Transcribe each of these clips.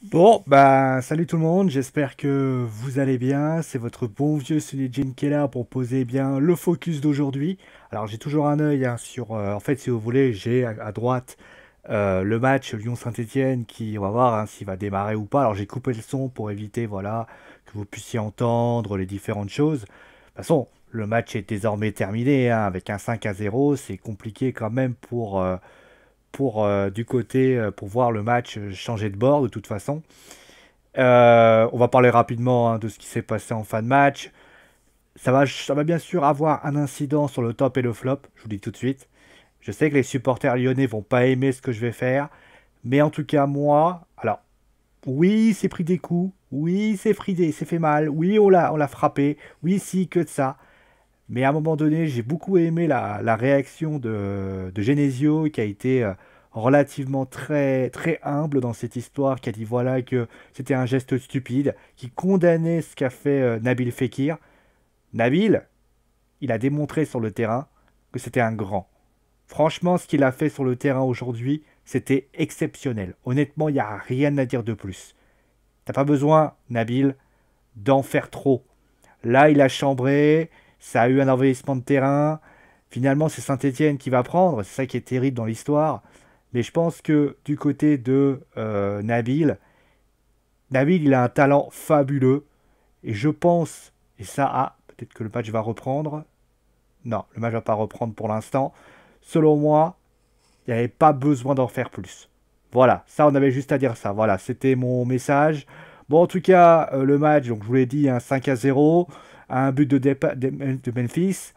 Bon, bah, salut tout le monde, j'espère que vous allez bien. C'est votre bon vieux Sunny Jin qui est là pour poser bien le focus d'aujourd'hui. Alors, j'ai toujours un œil hein, sur. En fait, si vous voulez, j'ai à droite le match Lyon-Saint-Etienne qui, on va voir hein, s'il va démarrer ou pas. Alors, j'ai coupé le son pour éviter, voilà, que vous puissiez entendre les différentes choses. De toute façon, le match est désormais terminé hein, avec un 5-0. C'est compliqué quand même du côté pour voir le match changer de bord de toute façon. On va parler rapidement hein, de ce qui s'est passé en fin de match. Ça va bien sûr avoir un incident sur le top et le flop, je vous le dis tout de suite. Je sais que les supporters lyonnais vont pas aimer ce que je vais faire, mais en tout cas moi, alors oui, c'est pris des coups, oui, c'est fridé, c'est fait mal, oui, on l'a frappé, oui, si, que de ça. Mais à un moment donné, j'ai beaucoup aimé la réaction de Genesio, qui a été relativement très, très humble dans cette histoire, qui a dit voilà que c'était un geste stupide, qui condamnait ce qu'a fait Nabil Fekir. Nabil, il a démontré sur le terrain que c'était un grand. Franchement, ce qu'il a fait sur le terrain aujourd'hui, c'était exceptionnel. Honnêtement, il n'y a rien à dire de plus. T'as pas besoin, Nabil, d'en faire trop. Là, il a chambré, ça a eu un envahissement de terrain. Finalement, c'est Saint-Etienne qui va prendre. C'est ça qui est terrible dans l'histoire. Mais je pense que du côté de Nabil, il a un talent fabuleux. Et je pense, et ça, peut-être que le match va reprendre. Non, le match va pas reprendre pour l'instant. Selon moi, il n'y avait pas besoin d'en faire plus. Voilà, ça, on avait juste à dire ça. Voilà, c'était mon message. Bon, en tout cas, le match, donc je vous l'ai dit, un 5-0, un but de Memphis,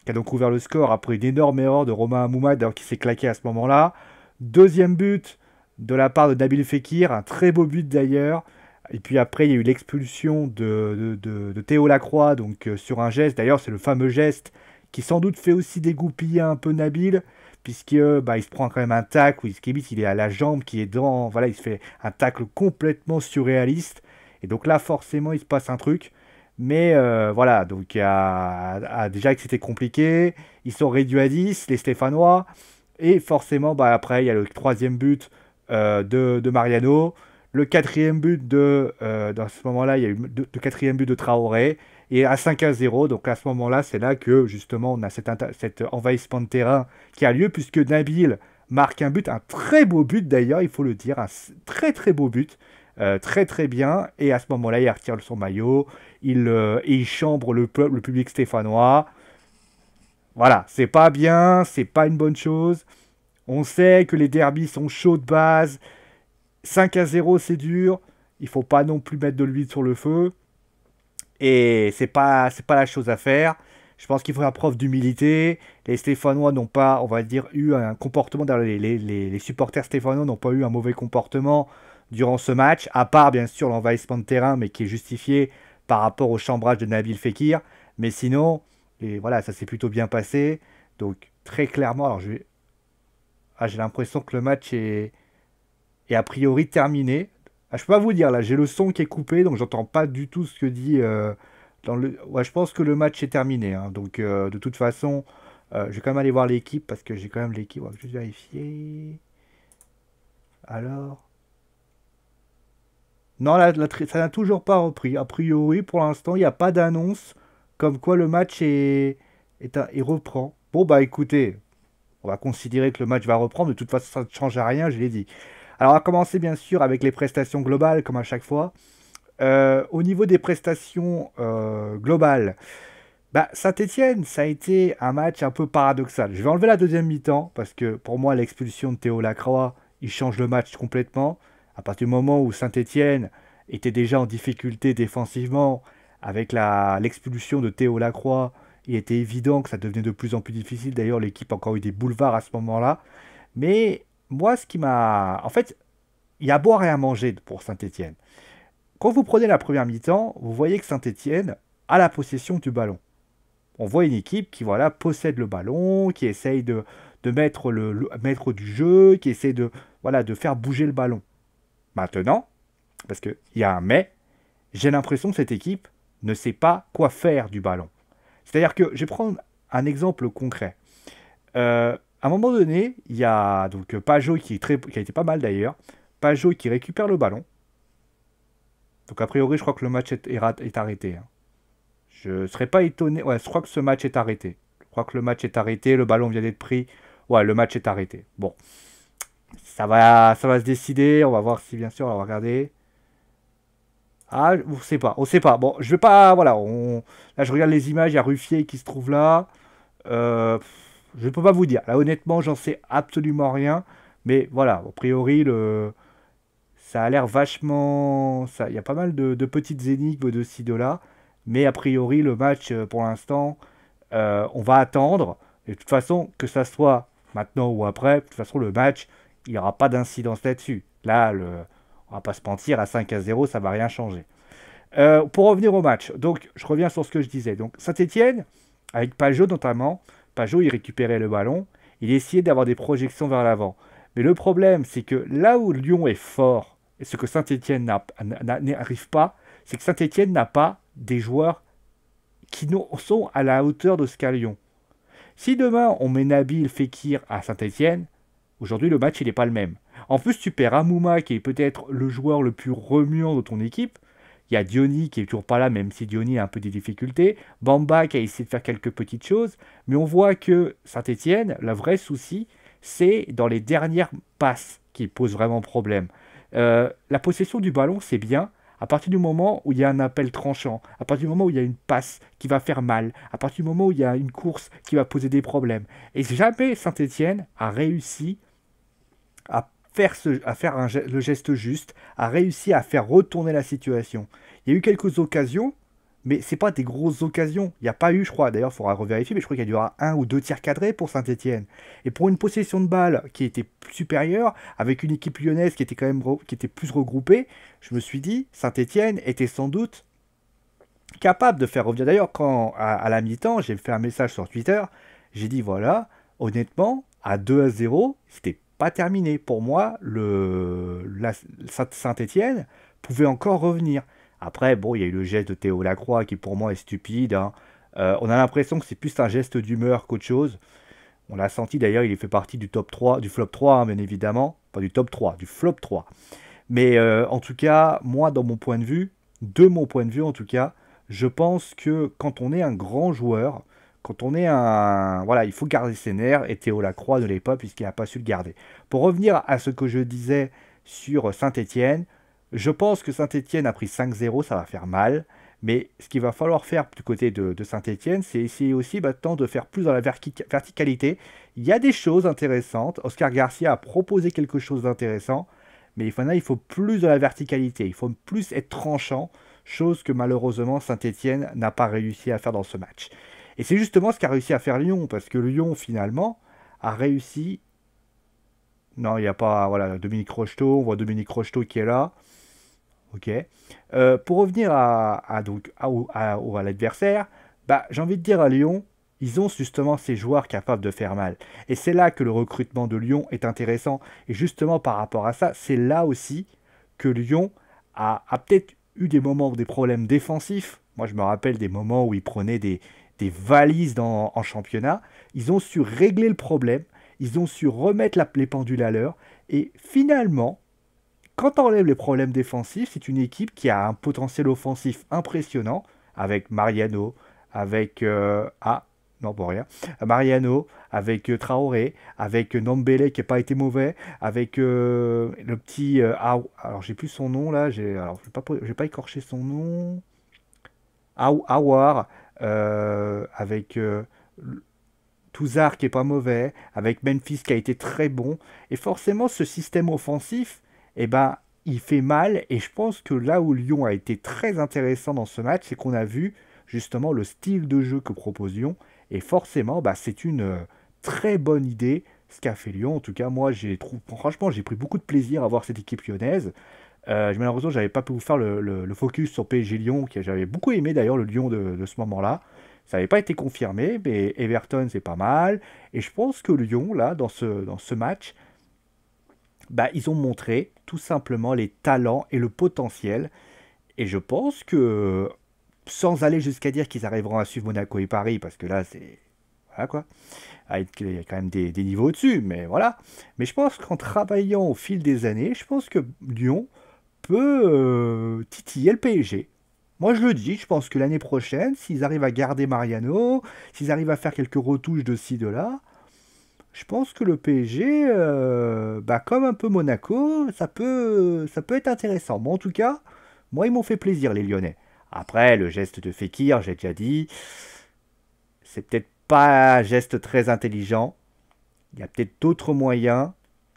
qui a donc ouvert le score après une énorme erreur de Romain Amoumad, d'ailleurs, qui s'est claqué à ce moment-là. Deuxième but de la part de Nabil Fekir, un très beau but d'ailleurs. Et puis après, il y a eu l'expulsion de Théo Lacroix, donc sur un geste. D'ailleurs, c'est le fameux geste qui sans doute fait aussi dégoupiller un peu Nabil, puisque bah, il se prend quand même un tacle, où il est à la jambe qui est dans. Voilà, il se fait un tacle complètement surréaliste. Et donc là, forcément, il se passe un truc. Mais voilà, donc déjà que c'était compliqué, ils sont réduits à 10, les Stéphanois. Et forcément, bah, après, il y a le troisième but de Mariano. Le quatrième but dans ce moment-là, il y a eu le quatrième but de Traoré. Et à 5-0, donc à ce moment-là, c'est là que justement on a cet envahissement de terrain qui a lieu, puisque Nabil marque un but, un très beau but d'ailleurs, il faut le dire, un très très beau but, très très bien. Et à ce moment-là, il retire son maillot, il chambre le public stéphanois. Voilà, c'est pas bien, c'est pas une bonne chose. On sait que les derbies sont chauds de base. 5-0, c'est dur. Il faut pas non plus mettre de l'huile sur le feu. Et c'est pas la chose à faire. Je pense qu'il faut faire preuve d'humilité. Les Stéphanois n'ont pas, on va dire, eu un comportement. Les supporters stéphanois n'ont pas eu un mauvais comportement durant ce match, à part bien sûr l'envahissement de terrain, mais qui est justifié par rapport au chambrage de Nabil Fekir. Mais sinon, et voilà, ça s'est plutôt bien passé. Donc très clairement, alors j'ai l'impression que le match est a priori terminé. Ah, je peux pas vous dire là, j'ai le son qui est coupé, donc j'entends pas du tout ce que dit dans le. Ouais, je pense que le match est terminé, hein. Donc de toute façon, je vais quand même aller voir l'équipe parce que j'ai quand même l'équipe. On va juste vérifier. Alors. Non, ça n'a toujours pas repris. A priori, pour l'instant, il n'y a pas d'annonce comme quoi le match il reprend. Bon, bah écoutez, on va considérer que le match va reprendre. De toute façon, ça ne change à rien, je l'ai dit. Alors, on va commencer bien sûr avec les prestations globales, comme à chaque fois. Au niveau des prestations globales, bah, Saint-Etienne, ça a été un match un peu paradoxal. Je vais enlever la deuxième mi-temps, parce que pour moi, l'expulsion de Théo Lacroix, il change le match complètement. À partir du moment où Saint-Etienne était déjà en difficulté défensivement, avec l'expulsion de Théo Lacroix, il était évident que ça devenait de plus en plus difficile. D'ailleurs, l'équipe a encore eu des boulevards à ce moment-là. Mais moi, ce qui m'a. En fait, il y a à boire et à manger pour Saint-Etienne. Quand vous prenez la première mi-temps, vous voyez que Saint-Etienne a la possession du ballon. On voit une équipe qui voilà, possède le ballon, qui essaye de mettre, mettre du jeu, qui essaie voilà, de faire bouger le ballon. Maintenant, parce qu'il y a un mais, j'ai l'impression que cette équipe ne sait pas quoi faire du ballon. C'est-à-dire que je vais prendre un exemple concret. À un moment donné, il y a donc Pajot qui a été pas mal d'ailleurs. Pajot qui récupère le ballon. Donc a priori, je crois que le match est arrêté. Hein. Je ne serais pas étonné. Ouais, je crois que ce match est arrêté. Je crois que le match est arrêté, le ballon vient d'être pris. Ouais, le match est arrêté. Bon, ça va se décider. On va voir si, bien sûr, on va regarder. Ah, on sait pas, on sait pas. Bon, je vais pas. Voilà, là, je regarde les images. Il y a Ruffier qui se trouve là. Euh, je ne peux pas vous dire. Là, honnêtement, j'en sais absolument rien. Mais voilà, a priori, ça a l'air vachement. Il y a pas mal de petites énigmes de ci, de là. Mais a priori, le match, pour l'instant, on va attendre. Et de toute façon, que ça soit maintenant ou après, de toute façon, le match, il n'y aura pas d'incidence là-dessus. Là, on va pas se mentir, à 5-0, ça va rien changer. Pour revenir au match, donc je reviens sur ce que je disais. Donc Saint-Étienne, avec Pajot notamment, Pajot il récupérait le ballon, il essayait d'avoir des projections vers l'avant. Mais le problème, c'est que là où Lyon est fort, et ce que Saint-Étienne n'arrive pas, c'est que Saint-Étienne n'a pas des joueurs qui sont à la hauteur de ce qu'a Lyon. Si demain on met Nabil Fekir à Saint-Étienne, aujourd'hui le match il n'est pas le même. En plus tu perds Amouma qui est peut-être le joueur le plus remuant de ton équipe. Il y a Diony qui est toujours pas là, même si Diony a un peu des difficultés. Bamba qui a essayé de faire quelques petites choses. Mais on voit que Saint-Étienne, le vrai souci, c'est dans les dernières passes qui posent vraiment problème. La possession du ballon, c'est bien. À partir du moment où il y a un appel tranchant, à partir du moment où il y a une passe qui va faire mal, à partir du moment où il y a une course qui va poser des problèmes. Et jamais Saint-Étienne a réussi à faire le geste juste, a réussi à faire retourner la situation. Il y a eu quelques occasions, mais c'est pas des grosses occasions. Il n'y a pas eu, je crois, d'ailleurs, il faudra revérifier, mais je crois qu'il y a dû avoir un ou deux tirs cadrés pour Saint-Etienne. Et pour une possession de balle qui était supérieure, avec une équipe lyonnaise qui était quand même qui était plus regroupée, je me suis dit, Saint-Etienne était sans doute capable de faire revenir. D'ailleurs, quand à la mi-temps, j'ai fait un message sur Twitter, j'ai dit voilà, honnêtement, à 2-0, c'était pas terminé. Pour moi, Saint-Étienne pouvait encore revenir. Après, bon, il y a eu le geste de Théo Lacroix qui pour moi est stupide. Hein. On a l'impression que c'est plus un geste d'humeur qu'autre chose. On l'a senti d'ailleurs, il fait partie du top 3, du flop 3, hein, bien évidemment. Pas du top 3, du flop 3. Mais en tout cas, moi, de mon point de vue en tout cas, je pense que quand on est un grand joueur, quand on est un... Voilà, il faut garder ses nerfs, et Théo Lacroix ne l'est pas puisqu'il n'a pas su le garder. Pour revenir à ce que je disais sur Saint-Étienne, je pense que Saint-Étienne a pris 5-0, ça va faire mal, mais ce qu'il va falloir faire du côté de Saint-Étienne, c'est essayer aussi maintenant de faire plus dans la verticalité. Il y a des choses intéressantes, Oscar Garcia a proposé quelque chose d'intéressant, mais il faut plus de la verticalité, il faut plus être tranchant, chose que malheureusement Saint-Étienne n'a pas réussi à faire dans ce match. Et c'est justement ce qu'a réussi à faire Lyon, parce que Lyon finalement a réussi... Non, il n'y a pas... Voilà, Dominique Rocheteau, on voit Dominique Rocheteau qui est là. Ok. Pour revenir à l'adversaire, bah, j'ai envie de dire à Lyon, ils ont justement ces joueurs capables de faire mal. Et c'est là que le recrutement de Lyon est intéressant. Et justement par rapport à ça, c'est là aussi que Lyon a peut-être eu des moments, des problèmes défensifs. Moi je me rappelle des moments où ils prenaient des valises en championnat. Ils ont su régler le problème, ils ont su remettre les pendules à l'heure. Et finalement, quand on enlève les problèmes défensifs, c'est une équipe qui a un potentiel offensif impressionnant, avec Mariano, avec... non, pour rien. Mariano, avec Traoré, avec Ndombele qui n'a pas été mauvais, avec le petit... alors, j'ai plus son nom, là. Alors, je vais pas écorcher son nom. Awar, avec Touzard qui est pas mauvais, avec Memphis qui a été très bon. Et forcément, ce système offensif, eh ben, il fait mal. Et je pense que là où Lyon a été très intéressant dans ce match, c'est qu'on a vu justement le style de jeu que propose Lyon. Et forcément, bah, c'est une très bonne idée ce qu'a fait Lyon. En tout cas, moi, franchement, j'ai pris beaucoup de plaisir à voir cette équipe lyonnaise. Malheureusement, j'avais pas pu vous faire le focus sur PSG Lyon, que j'avais beaucoup aimé d'ailleurs le Lyon de ce moment-là. Ça n'avait pas été confirmé, mais Everton c'est pas mal. Et je pense que Lyon, là, dans ce match, bah, ils ont montré tout simplement les talents et le potentiel. Et je pense que, sans aller jusqu'à dire qu'ils arriveront à suivre Monaco et Paris, parce que là, c'est... Voilà quoi. Il y a quand même des niveaux au-dessus, mais voilà. Mais je pense qu'en travaillant au fil des années, je pense que Lyon peut titiller le PSG. Moi, je le dis, je pense que l'année prochaine, s'ils arrivent à garder Mariano, s'ils arrivent à faire quelques retouches de ci, de là, je pense que le PSG, comme un peu Monaco, ça peut être intéressant. Bon, en tout cas, moi, ils m'ont fait plaisir, les Lyonnais. Après, le geste de Fekir, j'ai déjà dit, c'est peut-être pas un geste très intelligent. Il y a peut-être d'autres moyens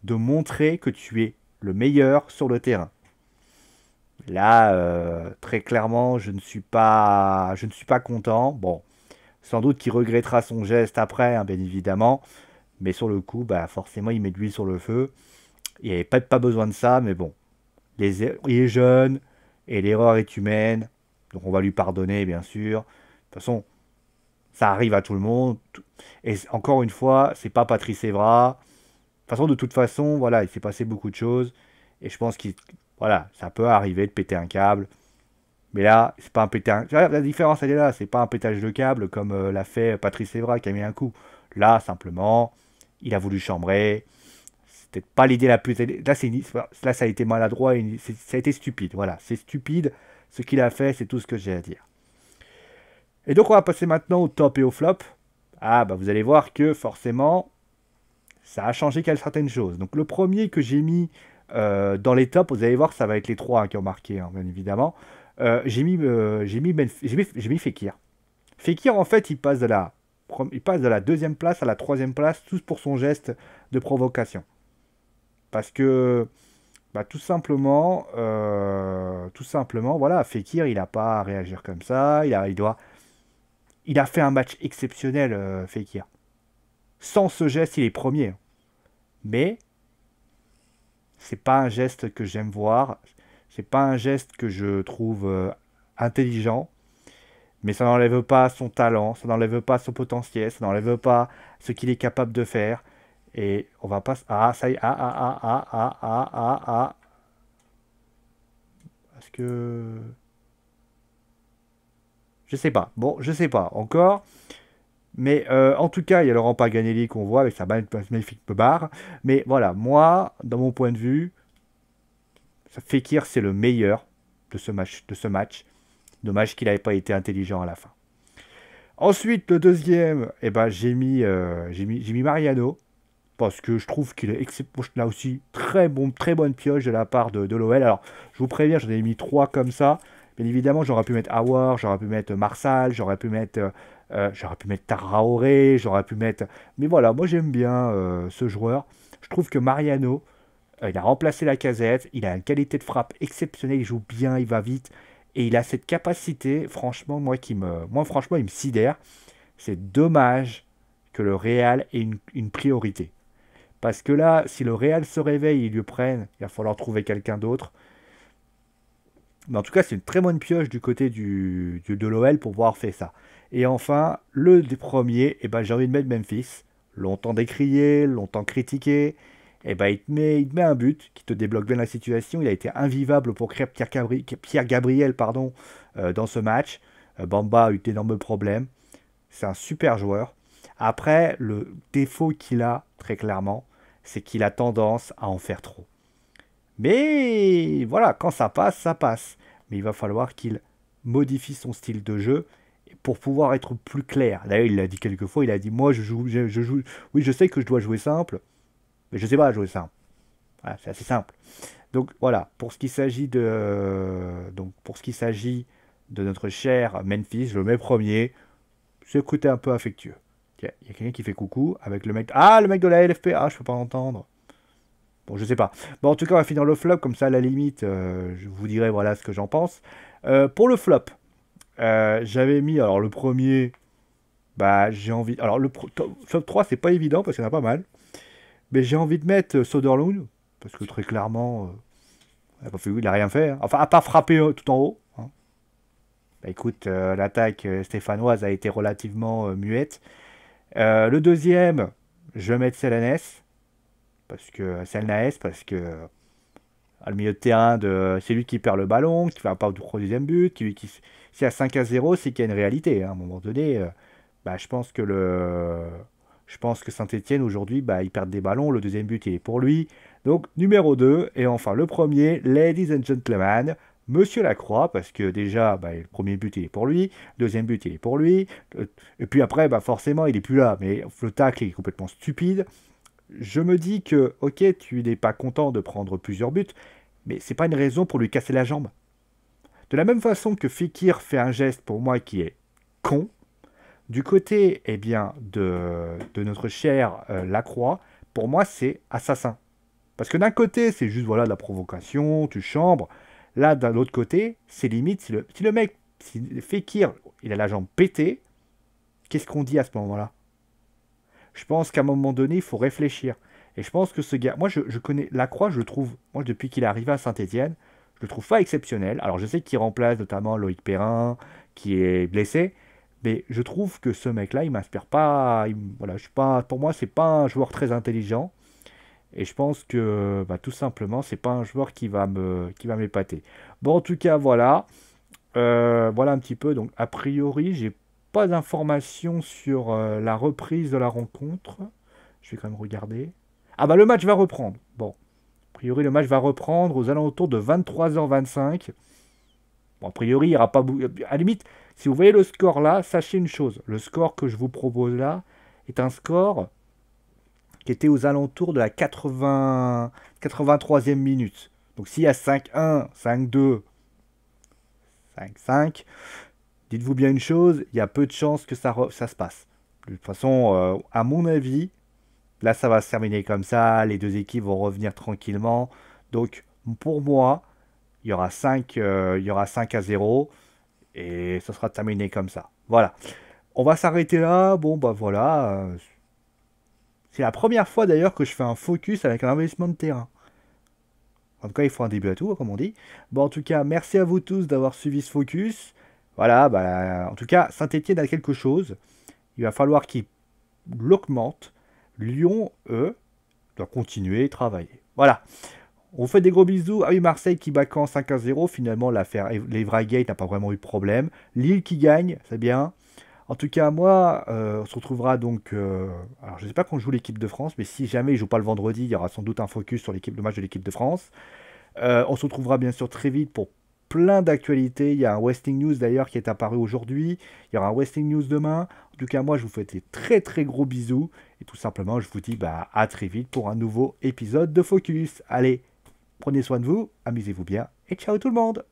de montrer que tu es le meilleur sur le terrain. Là, très clairement, je ne suis pas content. Bon, sans doute qu'il regrettera son geste après, hein, bien évidemment. Mais sur le coup, forcément, il met de l'huile sur le feu. Il n'y avait pas besoin de ça, mais bon. Il est jeune et l'erreur est humaine. Donc on va lui pardonner, bien sûr. De toute façon, ça arrive à tout le monde. Et encore une fois, c'est pas Patrice Evra. De toute façon, voilà, il s'est passé beaucoup de choses. Et je pense voilà, ça peut arriver de péter un câble. Mais là, c'est pas un pétage. La différence, elle est là. C'est pas un pétage de câble comme l'a fait Patrice Evra qui a mis un coup. Là, simplement, il a voulu chambrer. C'était pas l'idée la plus. Là, ça a été maladroit. Ça a été stupide. Voilà, c'est stupide. Ce qu'il a fait, c'est tout ce que j'ai à dire. Et donc, on va passer maintenant au top et au flop. Ah, vous allez voir que forcément, ça a changé certaines choses. Donc, le premier que j'ai mis dans les tops, vous allez voir, ça va être les trois qui ont marqué, hein, bien évidemment. J'ai mis Fekir. Fekir, en fait, il passe de la deuxième place à la troisième place, tout pour son geste de provocation. Parce que, tout simplement, voilà, Fekir, il n'a pas à réagir comme ça. Il a fait un match exceptionnel, Fekir. Sans ce geste, il est premier. Mais c'est pas un geste que j'aime voir. C'est pas un geste que je trouve intelligent. Mais ça n'enlève pas son talent, ça n'enlève pas son potentiel, ça n'enlève pas ce qu'il est capable de faire. Et on va pas. Ah, ça y est. Parce que. Je sais pas. Bon, je sais pas encore. Mais en tout cas, il y a Laurent Paganelli qu'on voit avec sa magnifique barre. Mais voilà, moi, dans mon point de vue, Fekir, c'est le meilleur de ce match. Dommage qu'il n'avait pas été intelligent à la fin. Ensuite, le deuxième, j'ai mis Mariano. Parce que je trouve qu'il est là aussi très bonne pioche de la part de l'OL. Alors, je vous préviens, j'en ai mis trois comme ça. Bien évidemment, j'aurais pu mettre Aouar, j'aurais pu mettre Marsal, j'aurais pu mettre Traoré, j'aurais pu mettre. Mais voilà, moi j'aime bien ce joueur. Je trouve que Mariano, il a remplacé la Casette, il a une qualité de frappe exceptionnelle, il joue bien, il va vite. Et il a cette capacité, franchement, franchement, il me sidère. C'est dommage que le Real ait une priorité. Parce que là, si le Real se réveille et ils le prennent, il va falloir trouver quelqu'un d'autre. Mais en tout cas, c'est une très bonne pioche du côté de l'OL pour pouvoir faire ça. Et enfin, le premier, j'ai envie de mettre Memphis. Longtemps décrié, longtemps critiqué. Il te met un but qui te débloque bien la situation. Il a été invivable pour Pierre Gabriel dans ce match. Bamba a eu d'énormes problèmes. C'est un super joueur. Après, le défaut qu'il a, très clairement, c'est qu'il a tendance à en faire trop. Mais voilà, quand ça passe, ça passe. Mais il va falloir qu'il modifie son style de jeu pour pouvoir être plus clair. D'ailleurs, il l'a dit quelques fois, il a dit, moi, je joue, oui, je sais que je dois jouer simple, mais je ne sais pas jouer simple. Voilà, c'est assez simple. Donc voilà, pour ce qui s'agit de notre cher Memphis, je le mets premier. C'est le côté un peu affectueux. Il y a quelqu'un qui fait coucou avec le mec. Ah, le mec de la LFP. Ah, je peux pas entendre. Bon, je sais pas. Bon, en tout cas, on va finir le flop. Comme ça, à la limite, je vous dirai voilà ce que j'en pense. Pour le flop, j'avais mis. Alors, le premier. J'ai envie. Alors, flop 3, c'est pas évident parce qu'il y en a pas mal. Mais j'ai envie de mettre Soderlund. Parce que très clairement, il a rien fait. Hein. Enfin, à part frapper tout en haut. Hein. Écoute, l'attaque stéphanoise a été relativement muette. Le deuxième, je vais mettre Selnaes, parce que à le milieu de terrain, c'est lui qui perd le ballon, qui fait pas du deuxième but, si à 5-0, c'est qu'il y a une réalité. Hein, à un moment donné, je pense que Saint-Etienne aujourd'hui, ils perdent des ballons, le deuxième but il est pour lui. Donc, numéro 2, et enfin le premier, Ladies and Gentlemen, Monsieur Lacroix, parce que déjà, bah, le premier but, il est pour lui, le deuxième but, il est pour lui, et puis après, bah, forcément, il est plus là, mais le tacle est complètement stupide. Je me dis que, ok, tu n'es pas content de prendre plusieurs buts, mais c'est pas une raison pour lui casser la jambe. De la même façon que Fekir fait un geste pour moi qui est con, du côté eh bien, de notre cher Lacroix, pour moi c'est assassin. Parce que d'un côté c'est juste voilà de la provocation, tu chambres. Là d'un autre côté, c'est limite si le mec, si Fekir, il a la jambe pétée, qu'est-ce qu'on dit à ce moment-là? Je pense qu'à un moment donné, il faut réfléchir. Et je pense que ce gars, moi je connais Lacroix, je le trouve, moi depuis qu'il est arrivé à Saint-Étienne, je le trouve pas exceptionnel. Alors je sais qu'il remplace notamment Loïc Perrin, qui est blessé, mais je trouve que ce mec-là, il m'inspire pas. Voilà, je suis pas, pour moi, c'est pas un joueur très intelligent. Et je pense que bah, tout simplement, c'est pas un joueur qui va m'épater. Bon, en tout cas, voilà. Voilà un petit peu. Donc, a priori, j'ai pas d'informations sur la reprise de la rencontre. Je vais quand même regarder. Ah bah le match va reprendre. Bon, a priori, le match va reprendre aux alentours de 23h25. Bon, a priori, il n'y aura pas. À la limite, si vous voyez le score là, sachez une chose. Le score que je vous propose là est un score qui était aux alentours de la 83e minute. Donc s'il y a 5-1, 5-2, 5-5, dites-vous bien une chose, il y a peu de chances que ça se passe. De toute façon, à mon avis, là ça va se terminer comme ça, les deux équipes vont revenir tranquillement. Donc pour moi, il y aura 5-0 et ça sera terminé comme ça. Voilà. On va s'arrêter là. Bon, bah voilà. C'est la première fois d'ailleurs que je fais un focus avec un investissement de terrain. En tout cas, il faut un début à tout, comme on dit. Bon, en tout cas, merci à vous tous d'avoir suivi ce focus. Voilà, bah, en tout cas, Saint-Étienne a quelque chose. Il va falloir qu'il l'augmente. Lyon, eux, doit continuer et travailler. Voilà. On vous fait des gros bisous. Ah oui, Marseille qui bat Caen 5-0. Finalement, l'affaire Gate n'a pas vraiment eu de problème. Lille qui gagne, c'est bien. En tout cas, moi, on se retrouvera donc. Alors, je ne sais pas quand joue l'équipe de France, mais si jamais il ne joue pas le vendredi, il y aura sans doute un focus sur le match de l'équipe de France. On se retrouvera bien sûr très vite pour plein d'actualités. Il y a un Westing News d'ailleurs qui est apparu aujourd'hui. Il y aura un Westing News demain. En tout cas, moi, je vous fais des très très gros bisous. Et tout simplement, je vous dis bah, à très vite pour un nouveau épisode de Focus. Allez, prenez soin de vous, amusez-vous bien et ciao tout le monde!